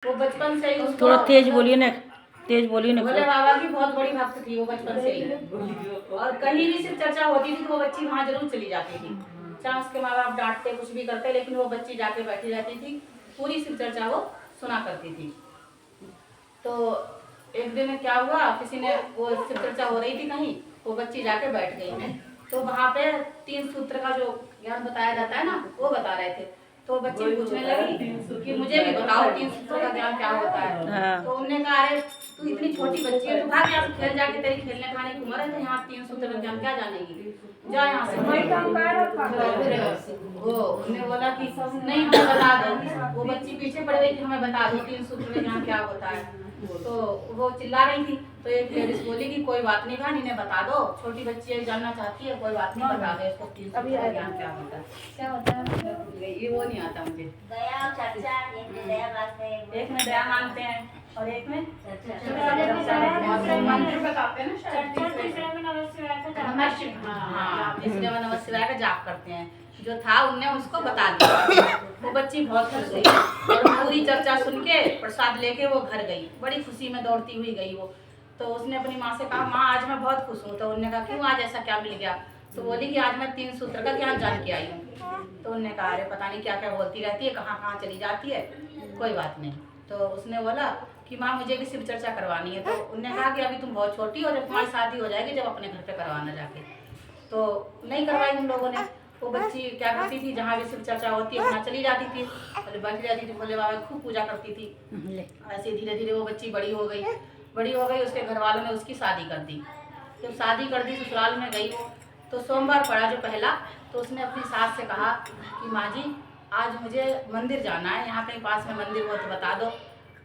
वो बचपन से ही उसको थोड़ा तेज बोलिए ना, तेज बोलिए ना। भोले बाबा की बहुत बड़ी भक्त थी वो बचपन से ही। और कहीं भी सिर्फ चर्चा होती थी तो वो बच्ची वहाँ जरूर चली जाती थी। चाहे उसके माँ बाप डांटते कुछ भी करते, लेकिन वो बच्ची जाके बैठी रहती थी, पूरी शिव चर्चा वो सुना करती थी। तो एक दिन क्या हुआ, किसी ने वो शिव चर्चा हो रही थी कहीं, वो बच्ची जाके बैठ गई। तो वहाँ पे 3 सूत्र का जो ज्ञान बताया जाता है ना, वो बता रहे थे। तो बच्ची पूछने लगी कि मुझे भी बताओ 3 सूत्र का ज्ञान क्या होता है। हाँ। तो उन्होंने कहा अरे तू इतनी छोटी बच्ची है, तू भाग यहाँ से, खेल जाके, तेरी खेलने खाने की उम्र है, तो यहाँ 3 सूत्र का ज्ञान क्या जानेगी, जा यहाँ से। वो उन्होंने बोला कि नहीं हमें बता दो। वो बच्ची पीछे पड़ गई कि हमें बता दो 3 सूत्र का ज्ञान क्या होता है। तो वो चिल्ला रही थी, तो एक लेडीज बोली कि कोई बात नहीं बहन, इन्हें बता दो, छोटी बच्ची है जानना चाहती है, कोई बात नहीं, बता दो इसको 3 सूत्र का ज्ञान क्या होता है। क्या होता है ये वो नहीं आता मुझे। दया और चर्चा, एक में दया मानते हैं और एक में मंत्र बताते हैं ना, तीसरे में नमः शिवाय का जाप करते हैं। जो था उनने उसको बता दिया। वो बच्ची बहुत खुश हुई और पूरी चर्चा सुन के प्रसाद लेके वो घर गई, बड़ी खुशी में दौड़ती हुई गई वो। तो उसने अपनी माँ से कहा माँ आज मैं बहुत खुश हूँ। तो उन्होंने कहा क्यों, आज ऐसा क्या मिल गया। तो बोली कि आज मैं 3 सूत्र का ज्ञान जान के आई हूँ। तो उन्होंने कहा अरे पता नहीं क्या क्या बोलती रहती है, कहाँ कहाँ चली जाती है, कोई बात नहीं। तो उसने बोला कि माँ मुझे भी शिव चर्चा करवानी है। तो उन्होंने कहा कि अभी तुम बहुत छोटी हो, जब तुम्हारी शादी हो जाएगी जब अपने घर पे करवाना जाके। तो नहीं करवाई उन लोगों ने। वो बच्ची क्या करती थी, जहाँ भी शिव चर्चा होती है वहाँ चली जाती थी, बैठी रहती थी, भोले बाबा की खूब पूजा करती थी। ऐसे धीरे धीरे वो बच्ची बड़ी हो गई। उसके घर वालों ने उसकी शादी कर दी। जब शादी कर दी, ससुराल में गई वो, तो सोमवार पड़ा जो पहला, तो उसने अपनी सास से कहा कि माँ जी आज मुझे मंदिर जाना है, यहाँ कहीं पास में मंदिर हो तो बता दो,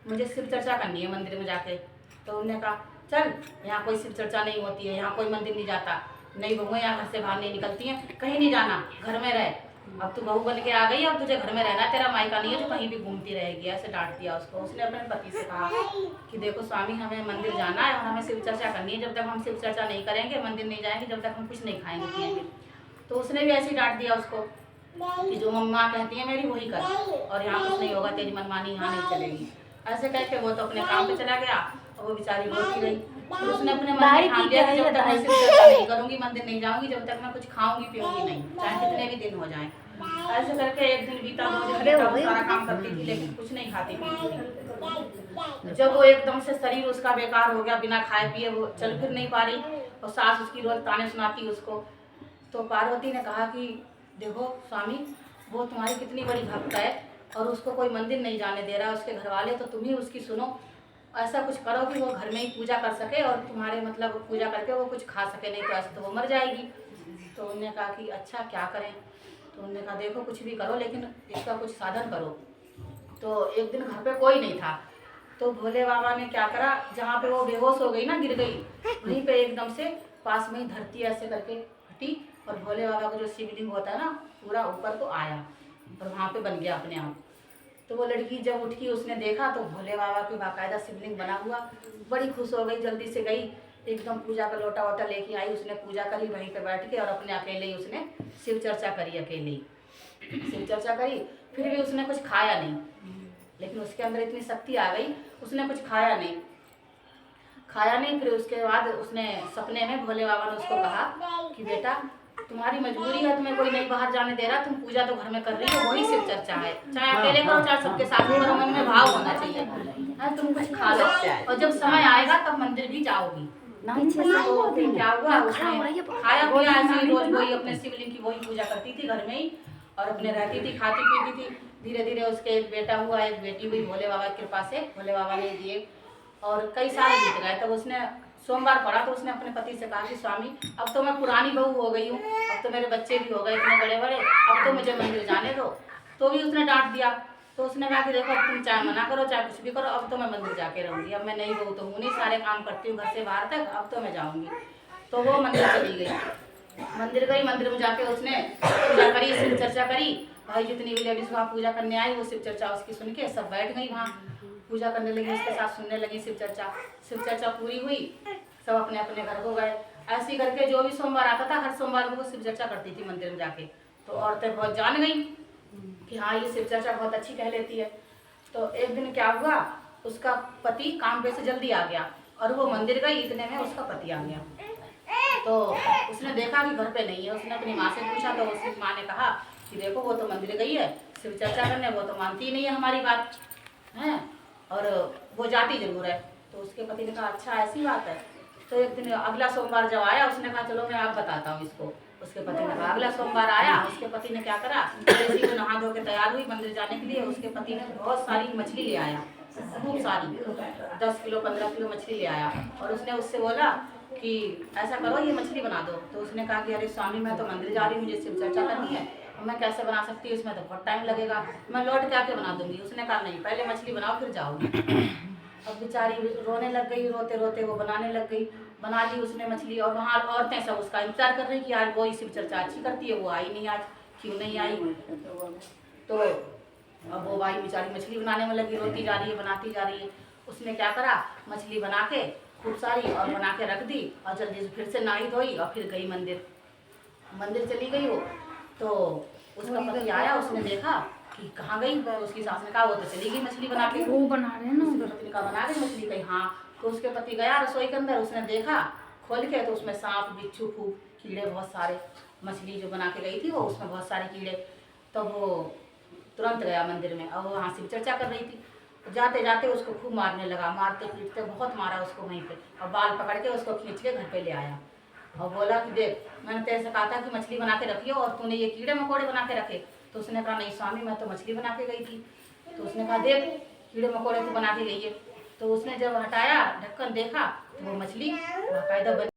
मुझे शिव चर्चा करनी है मंदिर में जाके। तो उन्होंने कहा चल यहाँ कोई शिव चर्चा नहीं होती है, यहाँ कोई मंदिर नहीं जाता, नहीं बहुएं यहाँ घर से बाहर नहीं निकलती हैं, कहीं नहीं जाना, घर में रह, अब तू बहू बन के आ गई, अब तुझे घर में रहना, तेरा मायका नहीं है जो कहीं भी घूमती रहेगी। ऐसे डांट दिया उसको। उसने अपने पति से कहा कि देखो स्वामी हमें मंदिर जाना है और हमें शिव चर्चा करनी है, जब तक हम शिव चर्चा नहीं करेंगे, मंदिर नहीं जाएंगे, जब तक हम कुछ नहीं खाएंगे पिएंगे। तो उसने भी ऐसे ही डांट दिया उसको कि जो मम्मा कहती है मेरी वही कर, और यहाँ कुछ नहीं होगा, तेरी मनमानी यहाँ नहीं चलेगी। ऐसे कह के वो तो अपने काम पे चला गया और वो बेचारी रोती रही। तो उसने अपने मन में ठान लिया कि जब तक मैं शिव चर्चा नहीं करूंगी, मंदिर नहीं जाऊंगी, जब तक मैं कुछ खाऊंगी पीऊंगी नहीं, चाहे कितने भी दिन हो जाएं। ऐसे करके एक दिन बीता, 2 दिन बीता, वो सारा काम करती थी लेकिन कुछ नहीं खाती पीती थी। जब वो एकदम से शरीर उसका बेकार हो गया, बिना खाए पिए वो चल फिर नहीं पा रही और सास उसकी रोज ताने सुनाती उसको। तो पार्वती ने कहा कि देखो स्वामी वो तुम्हारी कितनी बड़ी भक्त है और उसको कोई मंदिर नहीं जाने दे रहा, उसके घर वाले, तो तुम ही उसकी सुनो, ऐसा कुछ करो कि वो घर में ही पूजा कर सके और तुम्हारे मतलब पूजा करके वो कुछ खा सके, नहीं तो ऐसे तो वो मर जाएगी। तो उन्होंने कहा कि अच्छा क्या करें। तो उन्होंने कहा देखो कुछ भी करो लेकिन इसका कुछ साधन करो। तो एक दिन घर पे कोई नहीं था, तो भोले बाबा ने क्या करा, जहाँ पे वो बेहोश हो गई ना, गिर गई, वहीं पे एकदम से पास में ही धरती ऐसे करके हटी और भोले बाबा का जो शिवलिंग होता है ना पूरा ऊपर को आया और वहाँ पे बन गया अपने आप। तो वो लड़की जब उठी उसने देखा तो भोले बाबा की बाकायदा शिवलिंग बना हुआ, बड़ी खुश हो गई, जल्दी से गई, एकदम पूजा का लोटा वोटा लेके आई, उसने पूजा करी वहीं पे बैठ के और अपने अकेले ही उसने शिव चर्चा करी, अकेले ही शिव चर्चा करी। फिर भी उसने कुछ खाया नहीं, लेकिन उसके अंदर इतनी शक्ति आ गई, उसने कुछ खाया नहीं। फिर उसके बाद उसने सपने में भोले बाबा ने उसको कहा कि बेटा तुम्हारी मजबूरी है, तुम्हें कोई नहीं बाहर जाने दे रहा, तुम पूजा तो घर में कर रही हो, वही शिव चर्चा है, चाहे अकेले करो चाहे सबके साथ करो, मन में भाव होना चाहिए, तुम कुछ खा लो और जब समय आएगा तब मंदिर भी जाओगी। तो फिर क्या हुआ, उसने खाया पिया ऐसे ही, रोज वही अपने शिवलिंग की वही पूजा करती थी घर में ही और अपने रहती थी, खाती पीती थी। धीरे धीरे उसके एक बेटा हुआ, एक बेटी हुई, भोले बाबा की कृपा से भोले बाबा ने दिए और कई साल बीत गए। तब उसने सोमवार पड़ा तो उसने अपने पति से कहा कि स्वामी अब तो मैं पुरानी बहू हो गई हूँ, अब तो मेरे बच्चे भी हो गए इतने बड़े बड़े, अब तो मुझे मंदिर जाने दो। तो भी उसने डांट दिया। तो उसने कहा कि देखो अब तुम चाहे मना करो चाहे कुछ भी करो, अब तो मैं मंदिर जाके रहूँगी, अब मैं नई बहू तो हूँ नहीं, सारे काम करती हूँ घर से बाहर तक, अब तो मैं जाऊँगी। तो वो मंदिर चली गई, मंदिर में जाके उसने पूजा करी, शिव चर्चा करी। भाई जितनी भी लेडीज वहाँ पूजा करने आई वो शिव चर्चा उसकी सुन के सब बैठ गई, वहाँ पूजा करने लगी, उसके साथ सुनने लगी शिव चर्चा पूरी हुई, सब अपने अपने घर को गए। ऐसे करके जो भी सोमवार आता था हर सोमवार को शिव चर्चा करती थी मंदिर में जाके। तो औरतें बहुत जान गई कि हाँ ये शिव चर्चा बहुत अच्छी कह लेती है। तो एक दिन क्या हुआ, उसका पति काम पे से जल्दी आ गया और वो मंदिर गई, इतने में उसका पति आ गया। तो उसने देखा कि घर पे नहीं है, उसने अपनी माँ से पूछा तो उसकी माँ ने कहा कि देखो वो तो मंदिर गई है शिव चर्चा करने, वो तो मानती ही नहीं है हमारी बात है, और वो जाती जरूर है। तो उसके पति ने कहा अच्छा ऐसी बात है। तो एक दिन अगला सोमवार जब आया, उसने कहा चलो मैं आप बताता हूँ इसको। उसके पति ने कहा, अगला सोमवार आया, उसके पति ने क्या करा, जैसे ही वो नहा धो के तैयार हुई मंदिर जाने के लिए, उसके पति ने बहुत सारी मछली ले आया, खूब सारी 10 किलो 15 किलो मछली ले आया। और उसने उससे बोला कि ऐसा करो ये मछली बना दो। तो उसने कहा कि अरे स्वामी मैं तो मंदिर जा रही हूँ, मुझे शिव चर्चा करनी है, मैं कैसे बना सकती हूँ, इसमें तो बहुत टाइम लगेगा, मैं लौट के आके बना दूंगी। उसने कहा नहीं, पहले मछली बनाओ फिर जाओगी। अब बेचारी रोने लग गई, रोते रोते वो बनाने लग गई, बना ली उसने मछली। और वहाँ औरतें सब उसका इंतजार कर रही कि आज वो ही शिव चर्चा अच्छी करती है, वो आई नहीं, आज क्यों नहीं आई। तो अब वो भाई बेचारी मछली बनाने में लगी, रोती जा रही है, बनाती जा रही है। उसने क्या करा, मछली बना के खूब सारी और बना के रख दी, और जल्दी से फिर से नहाई धोई और फिर गई मंदिर। मंदिर चली गई वो, तो उसका पति आया, उसने देखा कि कहाँ गई, तो उसकी सास ने कहा वो तो चली गई मछली बना के। वो बना रहे हैं ना। उसके पति ने कहा बना गई मछली, कही हाँ। तो उसके पति गया रसोई के अंदर, उसने देखा खोल के, तो उसमें सांप बिच्छू खूब कीड़े बहुत सारे, मछली जो बना के गई थी वो उसमें बहुत सारे कीड़े। तो वो तुरंत गया मंदिर में और वो वहाँ शिव चर्चा कर रही थी। जाते जाते उसको खूब मारने लगा, मारते पीटते बहुत मारा उसको वहीं पे, और बाल पकड़ के उसको खींच के घर पे ले आया और बोला कि देख मैंने तेरे से कहा था कि मछली बना के रखियो और तूने ये कीड़े मकोड़े बना के रखे। तो उसने कहा नहीं स्वामी मैं तो मछली बना के गई थी। तो उसने कहा देख कीड़े मकोड़े तो बना के गई है। तो उसने जब हटाया ढक्कन देखा तो वो मछली बाकायदा